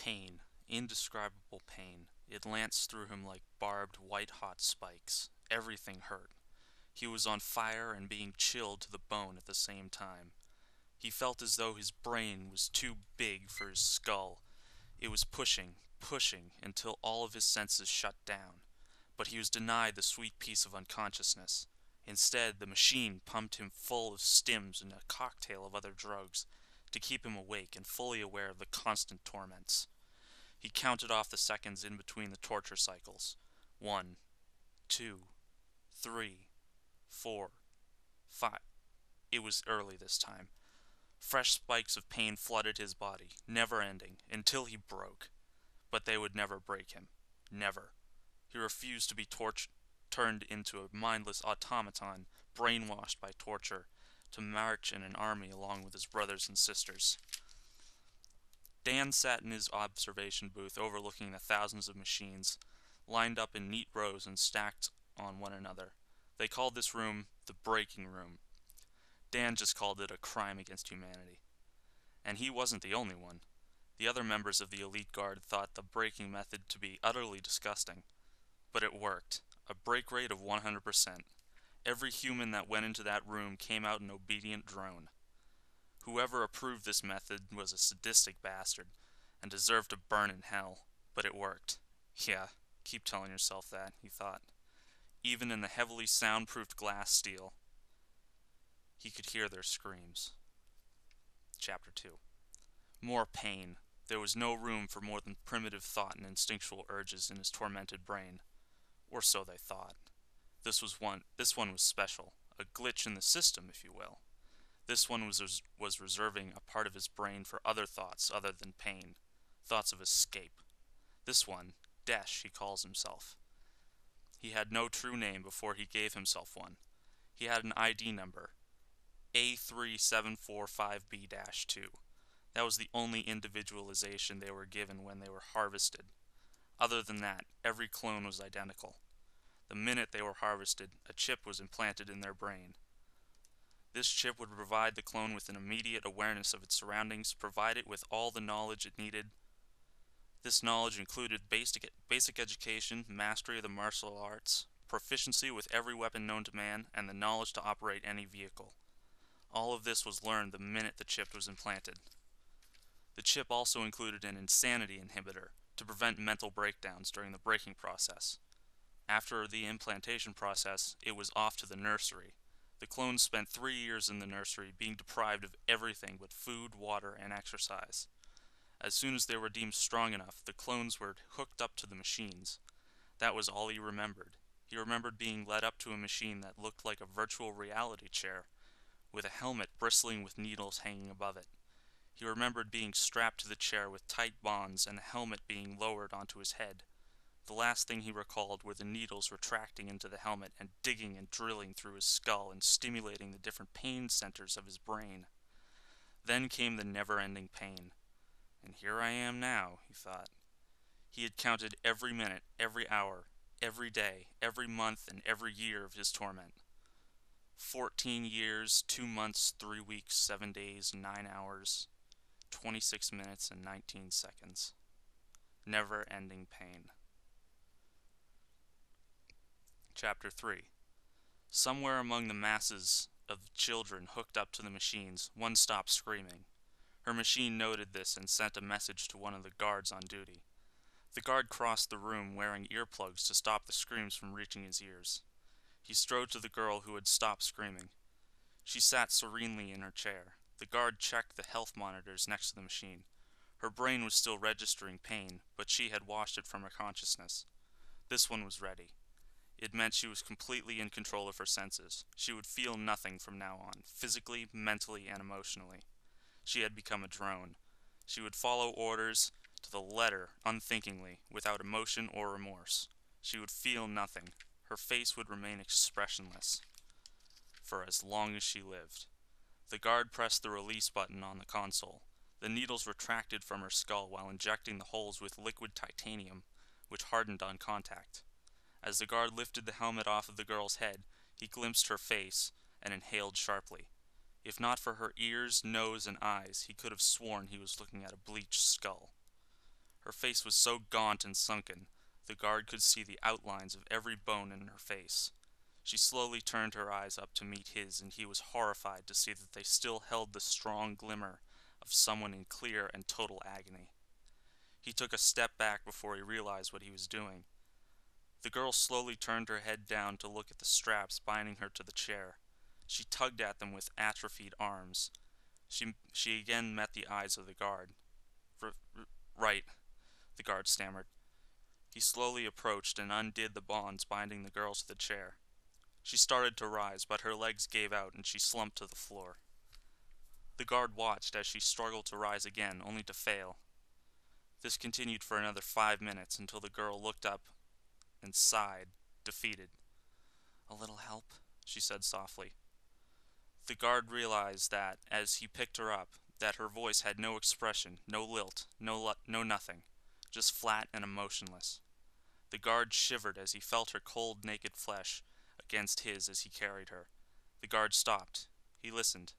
Pain, indescribable pain. It lanced through him like barbed, white-hot spikes. Everything hurt. He was on fire and being chilled to the bone at the same time. He felt as though his brain was too big for his skull. It was pushing, pushing, until all of his senses shut down. But he was denied the sweet peace of unconsciousness. Instead, the machine pumped him full of stims and a cocktail of other drugs to keep him awake and fully aware of the constant torments. He counted off the seconds in between the torture cycles. 1, 2, 3, 4, 5. It was early this time. Fresh spikes of pain flooded his body, never ending, until he broke. But they would never break him. Never. He refused to be turned into a mindless automaton, brainwashed by torture, to march in an army along with his brothers and sisters. Dan sat in his observation booth overlooking the thousands of machines, lined up in neat rows and stacked on one another. They called this room the breaking room. Dan just called it a crime against humanity. And he wasn't the only one. The other members of the elite guard thought the breaking method to be utterly disgusting. But it worked. A break rate of 100%. Every human that went into that room came out an obedient drone. Whoever approved this method was a sadistic bastard, and deserved to burn in hell. But it worked. Yeah, keep telling yourself that, he thought. Even in the heavily soundproofed glass steel, he could hear their screams. Chapter 2. More pain. There was no room for more than primitive thought and instinctual urges in his tormented brain. Or so they thought. This one was special, a glitch in the system, if you will. This one was reserving a part of his brain for other thoughts other than pain, thoughts of escape. This one, Desh, he calls himself. He had no true name before he gave himself one. He had an ID number, A3745B-2. That was the only individualization they were given when they were harvested. Other than that, every clone was identical. The minute they were harvested, a chip was implanted in their brain. This chip would provide the clone with an immediate awareness of its surroundings, provide it with all the knowledge it needed. This knowledge included basic education, mastery of the martial arts, proficiency with every weapon known to man, and the knowledge to operate any vehicle. All of this was learned the minute the chip was implanted. The chip also included an insanity inhibitor to prevent mental breakdowns during the breaking process. After the implantation process, it was off to the nursery. The clones spent 3 years in the nursery, being deprived of everything but food, water, and exercise. As soon as they were deemed strong enough, the clones were hooked up to the machines. That was all he remembered. He remembered being led up to a machine that looked like a virtual reality chair, with a helmet bristling with needles hanging above it. He remembered being strapped to the chair with tight bonds and the helmet being lowered onto his head. The last thing he recalled were the needles retracting into the helmet and digging and drilling through his skull and stimulating the different pain centers of his brain. Then came the never-ending pain. And here I am now, he thought. He had counted every minute, every hour, every day, every month, and every year of his torment. 14 years, 2 months, 3 weeks, 7 days, 9 hours, 26 minutes, and 19 seconds. Never-ending pain. Chapter 3. Somewhere among the masses of children hooked up to the machines, one stopped screaming. Her machine noted this and sent a message to one of the guards on duty. The guard crossed the room wearing earplugs to stop the screams from reaching his ears. He strode to the girl who had stopped screaming. She sat serenely in her chair. The guard checked the health monitors next to the machine. Her brain was still registering pain, but she had washed it from her consciousness. This one was ready. It meant she was completely in control of her senses. She would feel nothing from now on, physically, mentally, and emotionally. She had become a drone. She would follow orders to the letter, unthinkingly, without emotion or remorse. She would feel nothing. Her face would remain expressionless for as long as she lived. The guard pressed the release button on the console. The needles retracted from her skull while injecting the holes with liquid titanium, which hardened on contact. As the guard lifted the helmet off of the girl's head, he glimpsed her face and inhaled sharply. If not for her ears, nose, and eyes, he could have sworn he was looking at a bleached skull. Her face was so gaunt and sunken, the guard could see the outlines of every bone in her face. She slowly turned her eyes up to meet his, and he was horrified to see that they still held the strong glimmer of someone in clear and total agony. He took a step back before he realized what he was doing. The girl slowly turned her head down to look at the straps binding her to the chair. She tugged at them with atrophied arms. She again met the eyes of the guard. Right, the guard stammered. He slowly approached and undid the bonds binding the girl to the chair. She started to rise, but her legs gave out and she slumped to the floor. The guard watched as she struggled to rise again, only to fail. This continued for another 5 minutes until the girl looked up and sighed, defeated. "A little help?" she said softly. The guard realized that, as he picked her up, that her voice had no expression, no lilt, no nothing, just flat and emotionless. The guard shivered as he felt her cold, naked flesh against his as he carried her. The guard stopped. He listened,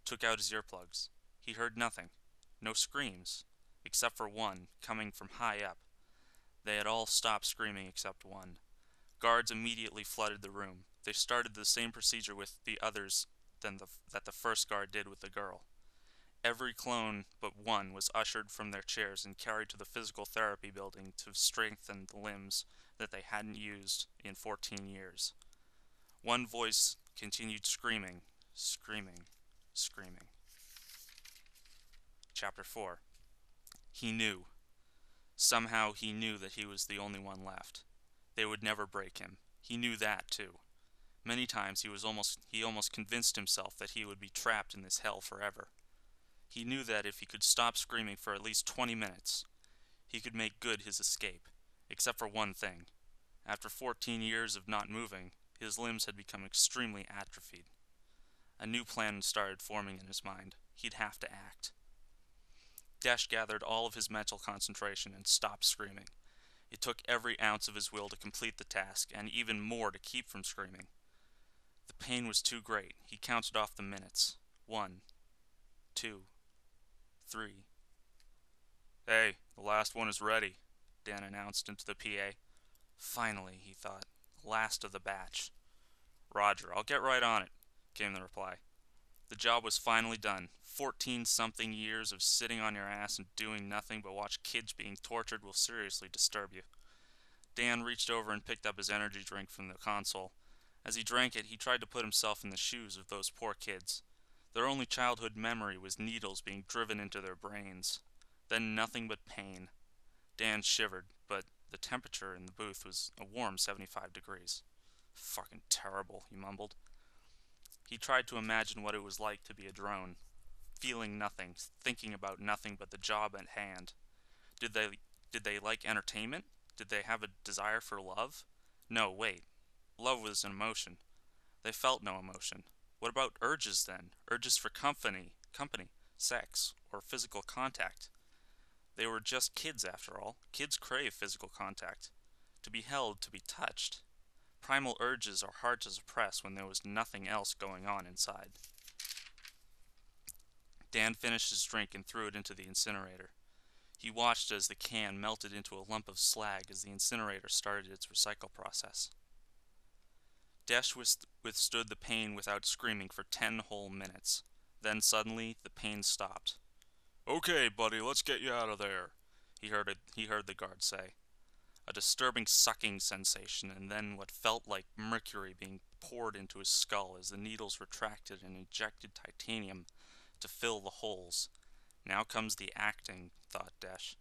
took out his earplugs. He heard nothing, no screams, except for one, coming from high up. They had all stopped screaming except one. Guards immediately flooded the room. They started the same procedure with the others that the first guard did with the girl. Every clone but one was ushered from their chairs and carried to the physical therapy building to strengthen the limbs that they hadn't used in 14 years. One voice continued screaming, screaming, screaming. Chapter 4. He knew. Somehow he knew that he was the only one left. They would never break him. He knew that, too. Many times he almost convinced himself that he would be trapped in this hell forever. He knew that if he could stop screaming for at least 20 minutes, he could make good his escape, except for one thing. After 14 years of not moving, his limbs had become extremely atrophied. A new plan started forming in his mind. He'd have to act. Dash gathered all of his mental concentration and stopped screaming. It took every ounce of his will to complete the task, and even more to keep from screaming. The pain was too great. He counted off the minutes. 1, 2, 3. "Hey, the last one is ready," Dan announced into the PA. Finally, he thought. Last of the batch. "Roger, I'll get right on it," came the reply. The job was finally done. 14-something years of sitting on your ass and doing nothing but watch kids being tortured will seriously disturb you. Dan reached over and picked up his energy drink from the console. As he drank it, he tried to put himself in the shoes of those poor kids. Their only childhood memory was needles being driven into their brains. Then nothing but pain. Dan shivered, but the temperature in the booth was a warm 75 degrees. "Fucking terrible," he mumbled. He tried to imagine what it was like to be a drone, feeling nothing, thinking about nothing but the job at hand. Did they like entertainment? Did they have a desire for love? No, wait. Love was an emotion. They felt no emotion. What about urges then? Urges for company, sex, or physical contact? They were just kids after all. Kids crave physical contact. To be held, to be touched. Primal urges are hard to suppress when there was nothing else going on inside. Dan finished his drink and threw it into the incinerator. He watched as the can melted into a lump of slag as the incinerator started its recycle process. Dash withstood the pain without screaming for 10 whole minutes. Then suddenly, the pain stopped. "Okay, buddy, let's get you out of there," he heard the guard say. A disturbing sucking sensation, and then what felt like mercury being poured into his skull as the needles retracted and injected titanium to fill the holes. Now comes the acting, thought Desh.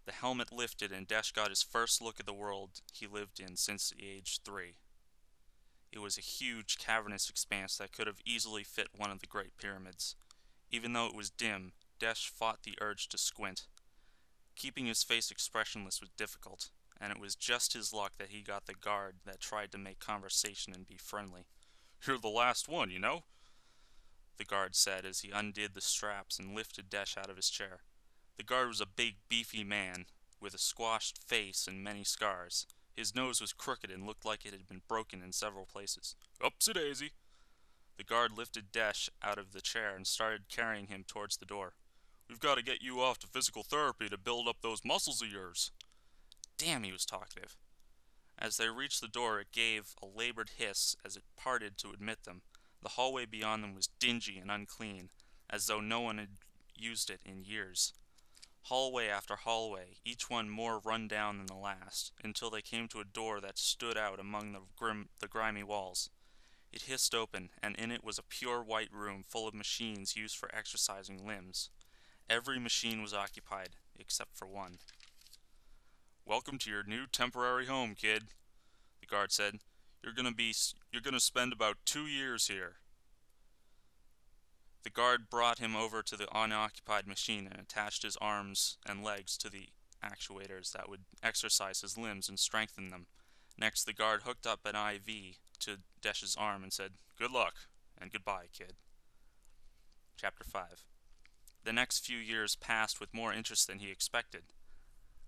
The helmet lifted, and Desh got his first look at the world he lived in since age 3. It was a huge, cavernous expanse that could have easily fit one of the Great Pyramids. Even though it was dim, Desh fought the urge to squint. Keeping his face expressionless was difficult, and it was just his luck that he got the guard that tried to make conversation and be friendly. "You're the last one, you know," the guard said as he undid the straps and lifted Desh out of his chair. The guard was a big, beefy man, with a squashed face and many scars. His nose was crooked and looked like it had been broken in several places. "Upsy-daisy." The guard lifted Desh out of the chair and started carrying him towards the door. We've got to get you off to physical therapy to build up those muscles of yours." Damn, he was talkative. As they reached the door, it gave a labored hiss as it parted to admit them. The hallway beyond them was dingy and unclean, as though no one had used it in years. Hallway after hallway, each one more run down than the last, until they came to a door that stood out among the grimy walls. It hissed open, and in it was a pure white room full of machines used for exercising limbs. Every machine was occupied, except for one. "Welcome to your new temporary home, kid," the guard said. You're gonna spend about 2 years here." The guard brought him over to the unoccupied machine and attached his arms and legs to the actuators that would exercise his limbs and strengthen them. Next, the guard hooked up an IV to Desh's arm and said, "Good luck, and goodbye, kid." Chapter 5. The next few years passed with more interest than he expected.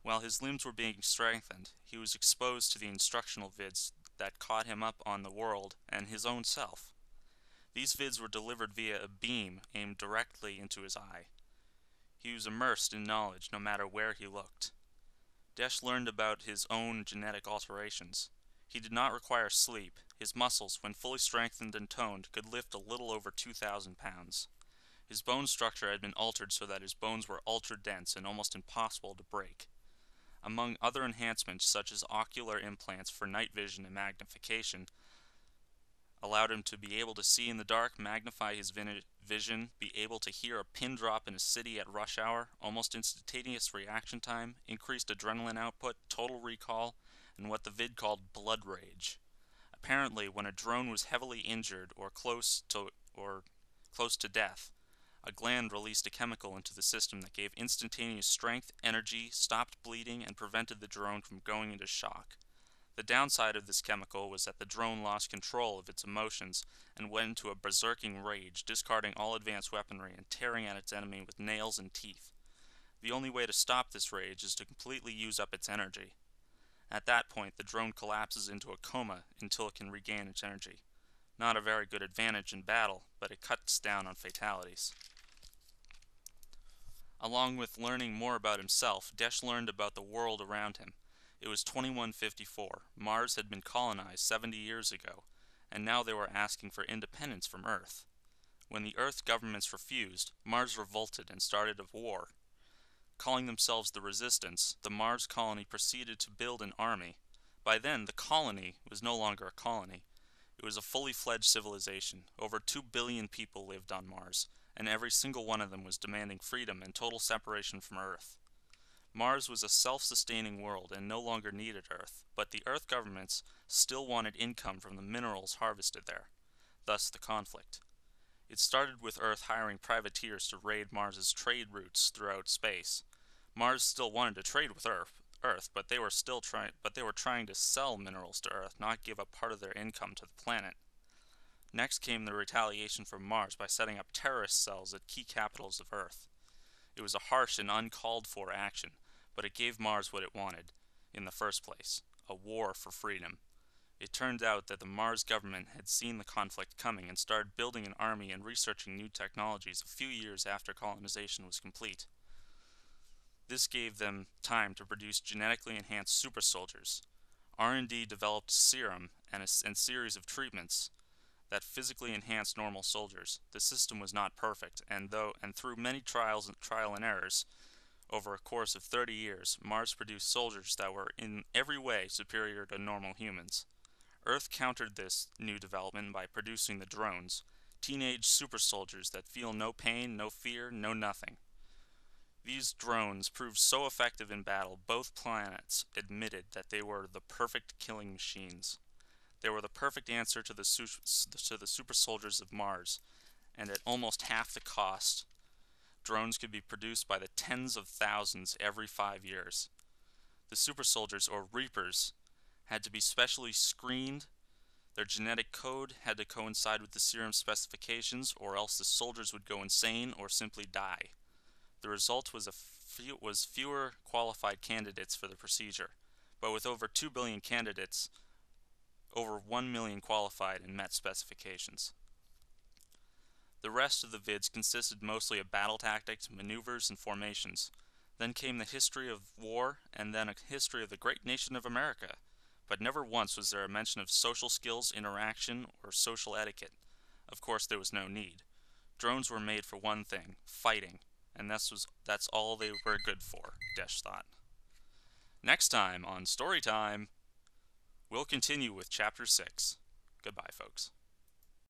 While his limbs were being strengthened, he was exposed to the instructional vids that caught him up on the world and his own self. These vids were delivered via a beam aimed directly into his eye. He was immersed in knowledge no matter where he looked. Desh learned about his own genetic alterations. He did not require sleep. His muscles, when fully strengthened and toned, could lift a little over 2,000 pounds. His bone structure had been altered so that his bones were ultra-dense and almost impossible to break. Among other enhancements, such as ocular implants for night vision and magnification, allowed him to be able to see in the dark, magnify his vision, be able to hear a pin drop in a city at rush hour, almost instantaneous reaction time, increased adrenaline output, total recall, and what the vid called blood rage. Apparently, when a drone was heavily injured or close to death, a gland released a chemical into the system that gave instantaneous strength, energy, stopped bleeding, and prevented the drone from going into shock. The downside of this chemical was that the drone lost control of its emotions and went into a berserking rage, discarding all advanced weaponry and tearing at its enemy with nails and teeth. The only way to stop this rage is to completely use up its energy. At that point, the drone collapses into a coma until it can regain its energy. Not a very good advantage in battle, but it cuts down on fatalities. Along with learning more about himself, Desh learned about the world around him. It was 2154. Mars had been colonized 70 years ago, and now they were asking for independence from Earth. When the Earth governments refused, Mars revolted and started a war. Calling themselves the Resistance, the Mars colony proceeded to build an army. By then, the colony was no longer a colony. It was a fully fledged civilization. Over 2 billion people lived on Mars, and every single one of them was demanding freedom and total separation from Earth. Mars was a self-sustaining world and no longer needed Earth, but the Earth governments still wanted income from the minerals harvested there. Thus the conflict. It started with Earth hiring privateers to raid Mars's trade routes throughout space. Mars still wanted to trade with Earth, but they were trying to sell minerals to Earth, not give up part of their income to the planet. Next came the retaliation from Mars by setting up terrorist cells at key capitals of Earth. It was a harsh and uncalled for action, but it gave Mars what it wanted in the first place, a war for freedom. It turned out that the Mars government had seen the conflict coming and started building an army and researching new technologies a few years after colonization was complete. This gave them time to produce genetically enhanced super soldiers. R&D developed a serum and a series of treatments that physically enhanced normal soldiers. The system was not perfect, and through many trial and errors, over a course of 30 years, Mars produced soldiers that were in every way superior to normal humans. Earth countered this new development by producing the drones, teenage super soldiers that feel no pain, no fear, no nothing. These drones proved so effective in battle, both planets admitted that they were the perfect killing machines. They were the perfect answer to the super soldiers of Mars, and at almost half the cost, drones could be produced by the tens of thousands every 5 years. The super soldiers, or Reapers, had to be specially screened. Their genetic code had to coincide with the serum specifications, or else the soldiers would go insane or simply die. The result was fewer qualified candidates for the procedure, but with over 2 billion candidates, over 1 million qualified and met specifications. The rest of the vids consisted mostly of battle tactics, maneuvers, and formations. Then came the history of war, and then a history of the great nation of America. But never once was there a mention of social skills, interaction, or social etiquette. Of course, there was no need. Drones were made for one thing, fighting, and that's all they were good for, Desh thought. Next time on Storytime, we'll continue with Chapter 6. Goodbye, folks.